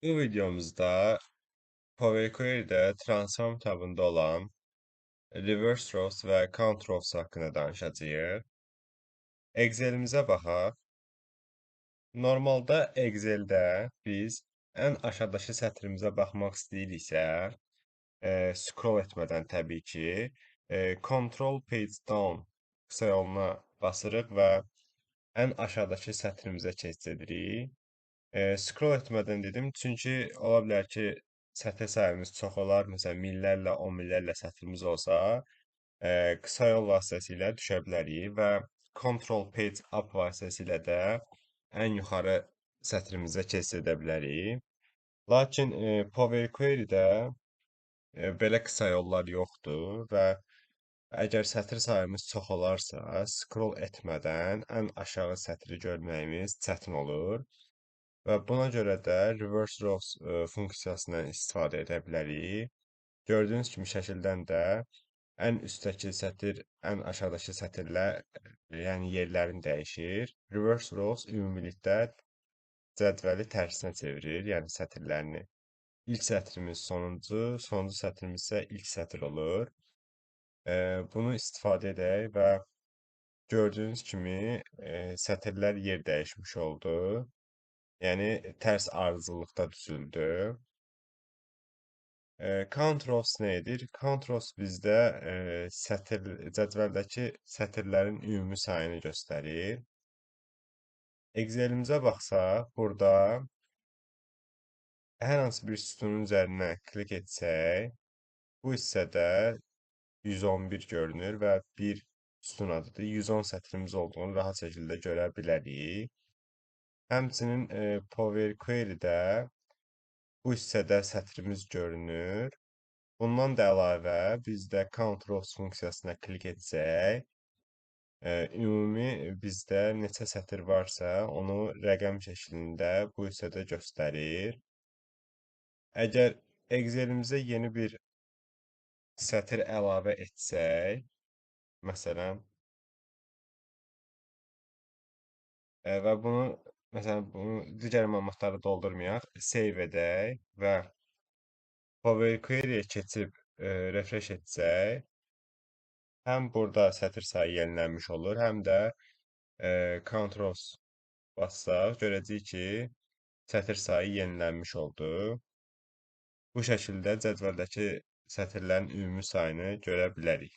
Bu videomuzda Power Query'de transform tabında olan reverse rows və count rows haqqında danışacağıq. Excel'imizə baxaq. Normalda Excel'də biz ən aşağıdakı sətrimizə baxmaq istəyiriksə, scroll etmədən təbii ki, Control Page Down qısa yoluna basırıq və ən aşağıdakı sətrimizə keçid edirik. Scroll etmədən dedim, çünki ola bilər ki, sətr sayımız çox olar. Məsələn, minlərlə, 10 minlərlə sətrimiz olsa, qısa yol vasitəsilə düşə bilərik və Control Page Up vasitəsilə də ən yuxarı sətrimizə keçid edə bilərik. Lakin Power Query-də belə qısa yollar yoxdur və əgər sətr sayımız çox olarsa, scroll etmədən ən aşağı sətri görməyimiz çətin olur. Və buna görə də reverse rows funksiyasından istifadə edə bilərik. Gördüyünüz kimi şəkildən də ən üstdəki sətr, ən aşağıdakı sətirlə, yəni yerlərini dəyişir. Reverse rows ümumilikdə cədvəli tərsinə çevirir, yəni sətirlərini. İlk sətrimiz sonuncu, sonuncu sətrimiz isə ilk sətr olur. Bunu istifadə edək və gördüyünüz kimi sətirlər yer dəyişmiş oldu. Yəni tərs ardıcıllıqda düzüldü. Count rows nə edir? Count rows bizdə cədvəldəki sətirlərin ümumi sayını göstərir. Excel'imizə baxsaq, burada hər hansı bir sütunun üzərinə klik etsək, bu hissədə 111 görünür və bir sütun adıdır. 110 sətrimiz olduğunu rahat şəkildə görə bilərik. Həmçinin Power Query-də bu hissədə sətrimiz görünür. Bundan da əlavə bizdə count rows funksiyasına klik etsək, ümumi bizdə neçə sətr varsa, onu rəqəm şəklində bu hissədə göstərir. Əgər Excel'imizə yeni bir sətr əlavə etsək, məsələn, və bunu digər məlumatları doldurmayaq, save edək və Power Query-yə keçib refresh etsək, həm burada sətr sayı yenilənmiş olur, həm də count rows bassaq, görəcəyik ki, sətr sayı yenilənmiş oldu. Bu şəkildə cədvəldəki sətirlərin ümumi sayını görə bilərik.